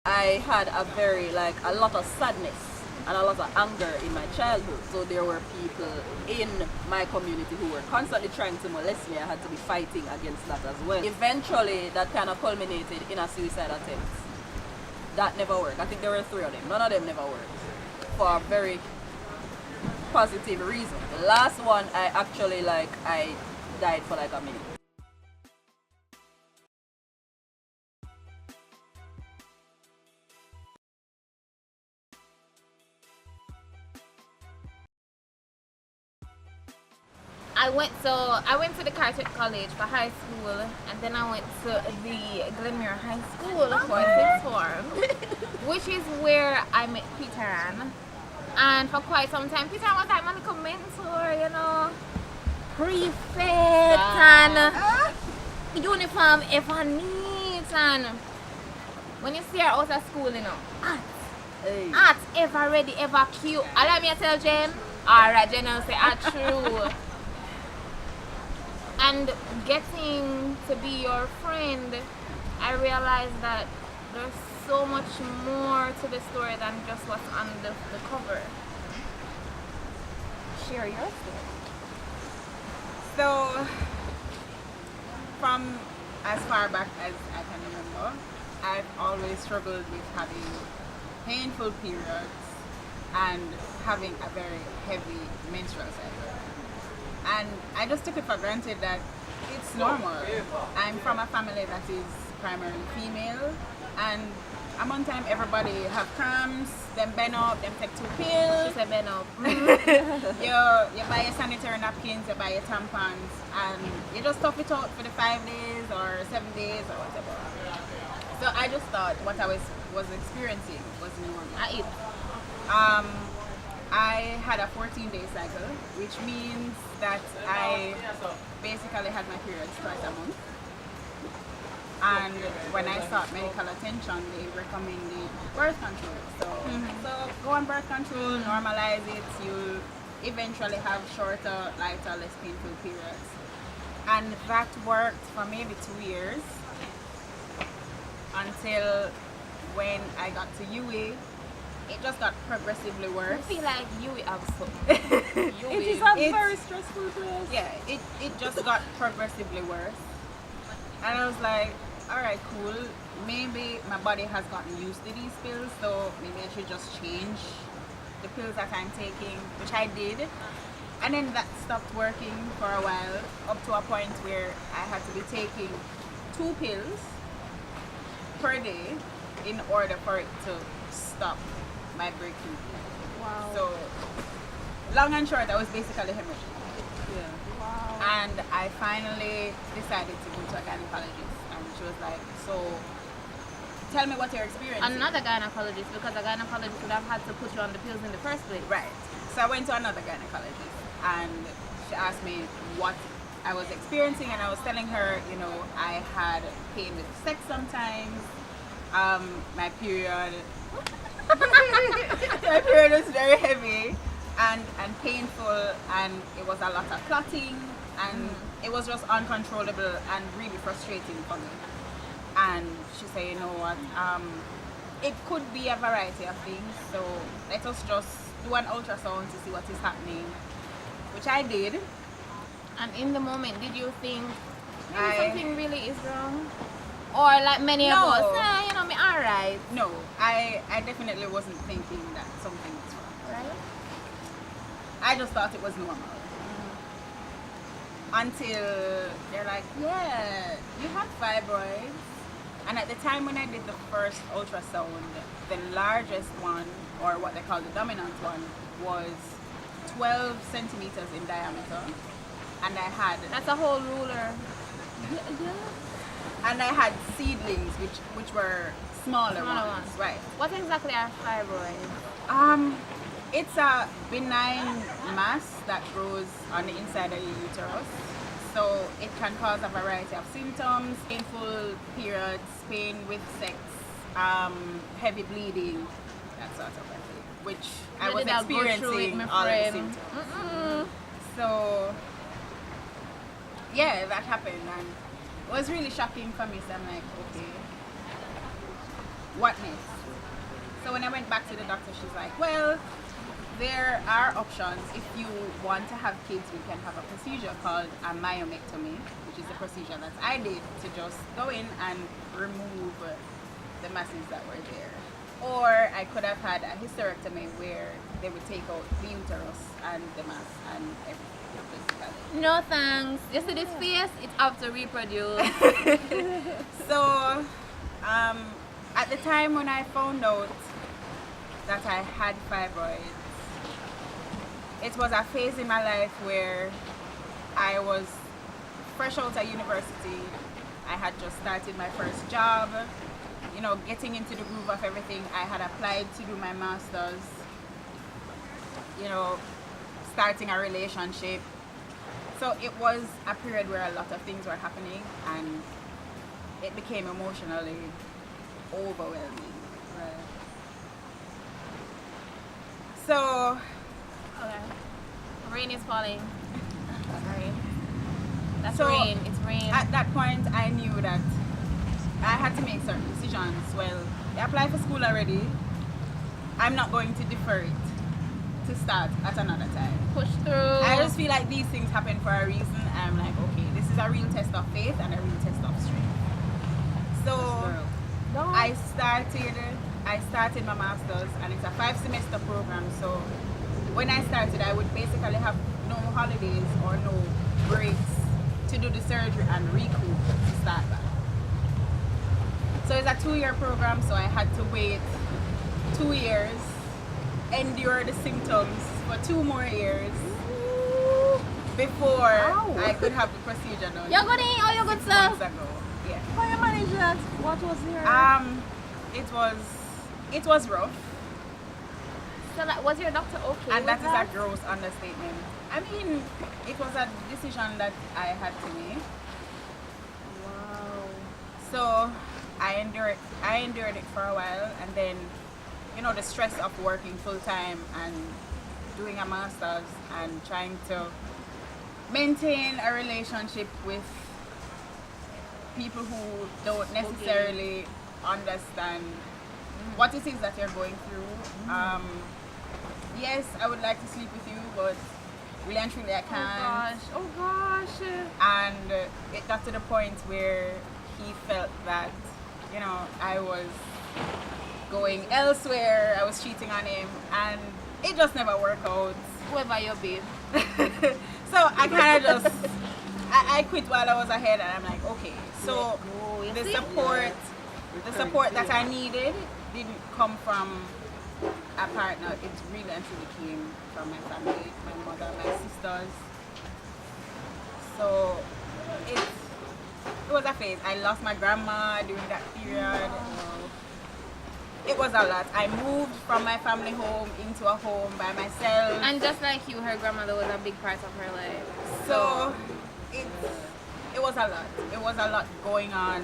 I had a lot of sadness and a lot of anger in my childhood. So there were people in my community who were constantly trying to molest me. I had to be fighting against that as well. Eventually, that kind of culminated in a suicide attempt. That never worked. I think there were 3 of them. None of them never worked. For a very positive reason. The last one, I died for like a minute. I went to the Carteret College for high school, and then I went to the Glenmuir High School for sixth form, which is where I met Peter Ann. And for quite some time, Peter was like my little mentor, you know, prefect and uniform ever neat, and when you see her out of school, you know, art ever ready, ever cute. Allow me to tell Jen. Alright, Jhenelle say true. And getting to be your friend, I realized that there's so much more to the story than just what's on the cover. Share your story. So, from as far back as I can remember, I've always struggled with having painful periods and having a very heavy menstrual cycle. And I just took it for granted that it's normal. I'm from a family that is primarily female, and among time everybody have cramps, them bend up, them take 2 pills. She said bend up. You buy your sanitary napkins, you buy your tampons, and you just tough it out for the 5 days or 7 days or whatever. So I just thought what I was experiencing was normal. I had a 14-day cycle, which means that I basically had my periods twice a month. And when I sought medical attention, they recommended birth control. So go on birth control, normalize it, you'll eventually have shorter, lighter, less painful periods. And that worked for maybe 2 years until when I got to UA. It just got progressively worse. I feel like you have something. It is a very stressful place. Yeah, it just got progressively worse. And I was like, alright, cool. Maybe my body has gotten used to these pills, so maybe I should just change the pills that I'm taking, which I did. And then that stopped working for a while, up to a point where I had to be taking 2 pills per day in order for it to stop my breakthrough. Wow. So, long and short, I was basically hemorrhaging. Yeah. Wow. And I finally decided to go to a gynecologist, and she was like, so tell me what you're experiencing. Another gynecologist, because a gynecologist would have had to put you on the pills in the first place. Right. So I went to another gynecologist, and she asked me what I was experiencing, and I was telling her, you know, I had pain with sex sometimes, my period my period was very heavy and painful, and it was a lot of clotting, and it was just uncontrollable and really frustrating for me. And she said, you know what, it could be a variety of things, so let us just do an ultrasound to see what is happening, which I did. And in the moment, did you think maybe something really is wrong? Or like many of us, you know, me alright. No, I definitely wasn't thinking that something was wrong. Right? I just thought it was normal. Until they're like, yeah, you have fibroids. And at the time when I did the first ultrasound, the largest one, or what they call the dominant one, was 12 centimeters in diameter. And I had... That's a whole ruler. Yeah. And I had seedlings, which were smaller ones. Right. What exactly are fibroids? It's a benign mass that grows on the inside of your uterus. So it can cause a variety of symptoms: painful periods, pain with sex, heavy bleeding, that sort of thing, which I was experiencing all of the symptoms. So yeah, that happened, and it was really shocking for me. So I'm like, okay. what next? So when I went back to the doctor, she's like, well, there are options. If you want to have kids, we can have a procedure called a myomectomy, which is a procedure that I did to just go in and remove the masses that were there. Or I could have had a hysterectomy where they would take out the uterus and the mass and everything, basically. No thanks. You see this face? It's up to reproduce. So, at the time when I found out that I had fibroids, it was a phase in my life where I was fresh out of university. I had just started my first job, you know, getting into the groove of everything. I had applied to do my master's, you know, starting a relationship. So it was a period where a lot of things were happening and it became emotionally overwhelming. Right. So, Okay. Rain is falling. Sorry. That's So, rain. It's rain. at that point, I knew that I had to make certain decisions. Well, I applied for school already. I'm not going to defer it to start at another time. Push through. I just feel like these things happen for a reason. I'm like, okay, this is a real test of faith and a real test of strength. So I started my master's, and it's a 5-semester program. So when I started, I would basically have no holidays or no breaks to do the surgery and recoup to start back. So it's a 2-year program, so I had to wait 2 years, endure the symptoms for 2 more years before I could have the procedure done. You're good, oh, you're good, 6 sir. months ago. Yeah. How you manage that? What was your... It was rough, So, like, was your doctor okay and with that is a gross understatement. I mean, it was a decision that I had to make. Wow. So I endured it for a while, and then, you know, the stress of working full time and doing a master's and trying to maintain a relationship with people who don't necessarily understand what it is that you're going through. Yes, I would like to sleep with you, but really and truly I can't. Oh gosh. And it got to the point where he felt that, you know, I was going elsewhere, I was cheating on him, and it just never worked out. Whoever you be. So I kind of just, I quit while I was ahead, and I'm like, okay, so the support that I needed didn't come from a partner. It really and truly came from my family, my mother, my sisters. So it was a phase. I lost my grandma during that period. It was a lot. I moved from my family home into a home by myself. And just like you, her grandmother was a big part of her life. So it was a lot. It was a lot going on.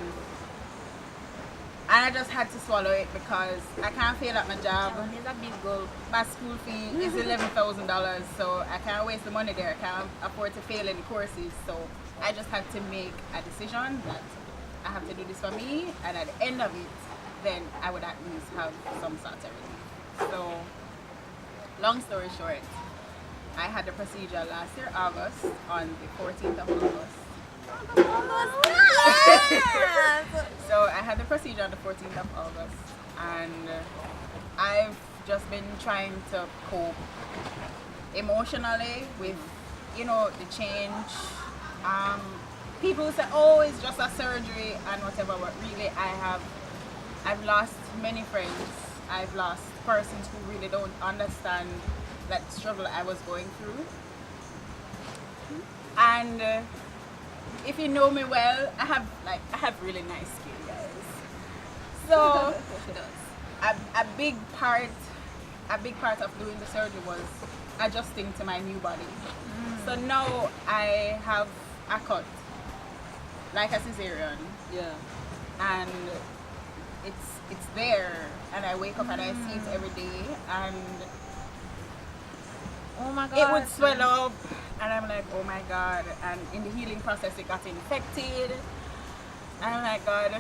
And I just had to swallow it because I can't fail at my job. It's a big goal. My school fee is $11,000, so I can't waste the money there. I can't afford to fail any courses. So I just had to make a decision that I have to do this for me, and at the end of it, then I would at least have some sort of relief. So, long story short, I had the procedure last year, August, on the 14th of August. So I had the procedure on the 14th of August, and I've just been trying to cope emotionally with, you know, the change. People say, oh, it's just a surgery and whatever, but really I've lost many friends. I've lost persons who really don't understand that struggle I was going through. And if you know me well, I have really nice skin, guys. So a big part of doing the surgery was adjusting to my new body. So now I have a cut, like a cesarean. Yeah. And it's there, and I wake up and I see it every day, and Oh my god. it would swell up, and I'm like, oh my god. And in the healing process it got infected, and I'm like, God,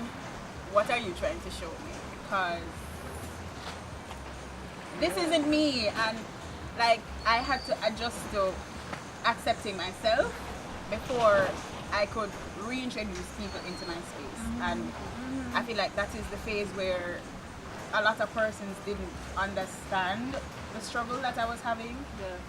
what are you trying to show me? because this isn't me, and like I had to adjust to accepting myself before I could reintroduce people into my space. And I feel like that is the phase where a lot of persons didn't understand the struggle that I was having,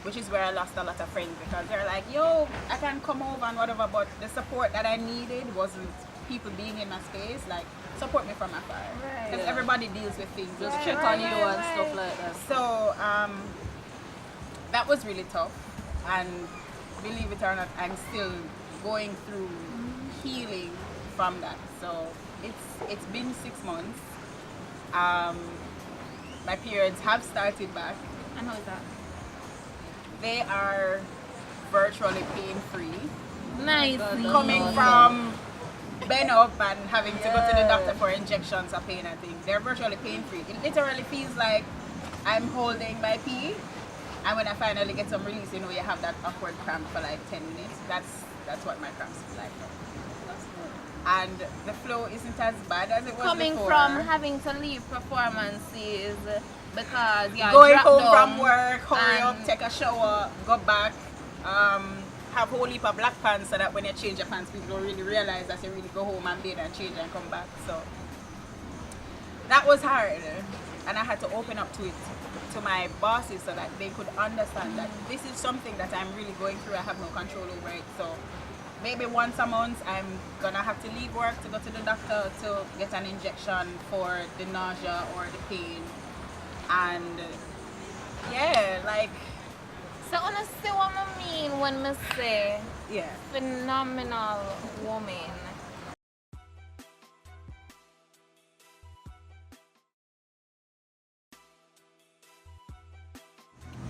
which is where I lost a lot of friends, because they're like, yo, I can come over and whatever, but the support that I needed wasn't people being in my space, like support me from afar, because everybody deals with things, Just check on you and stuff like that. So that was really tough, and believe it or not, I'm still going through healing from that. So it's been 6 months. My periods have started back. And how is that? They are virtually pain-free. Nice. Coming from bend up and having to go to the doctor for injections of pain and things, they're virtually pain-free. It literally feels like I'm holding my pee, and when I finally get some release, you know, you have that awkward cramp for like 10 minutes. That's what my cramps feel like. And the flow isn't as bad as it was Coming before. from having to leave performances because you're going dropped home down from work, hurry up, take a shower, go back, have a whole heap of black pants so that when you change your pants, people don't really realize that you really go home and bathe and change and come back. So that was hard, and I had to open up to it, to my bosses, so that they could understand that this is something that I'm really going through. I have no control over it. So maybe once a month I'm gonna have to leave work to go to the doctor to get an injection for the nausea or the pain. And yeah, like, so wanna see what I mean when I say yeah, phenomenal woman.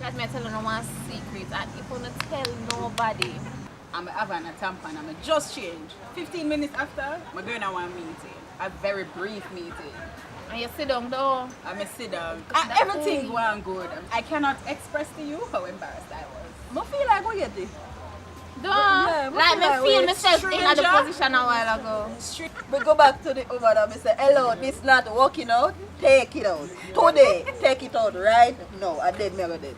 Let me tell you one secret, and if you don't tell nobody. I'm having a tampon, I'm just changed. 15 minutes after, I'm going to one meeting, a very brief meeting. And you sit down though. I'm a sit down. And everything went good. I cannot express to you how embarrassed I was. I feel like what you did. Don't Yeah, like me like feel wait, myself in the stranger? position a while ago. We go back to the woman and we say, hello, this not working out, take it out. Today, take it out right now. And then me go dead.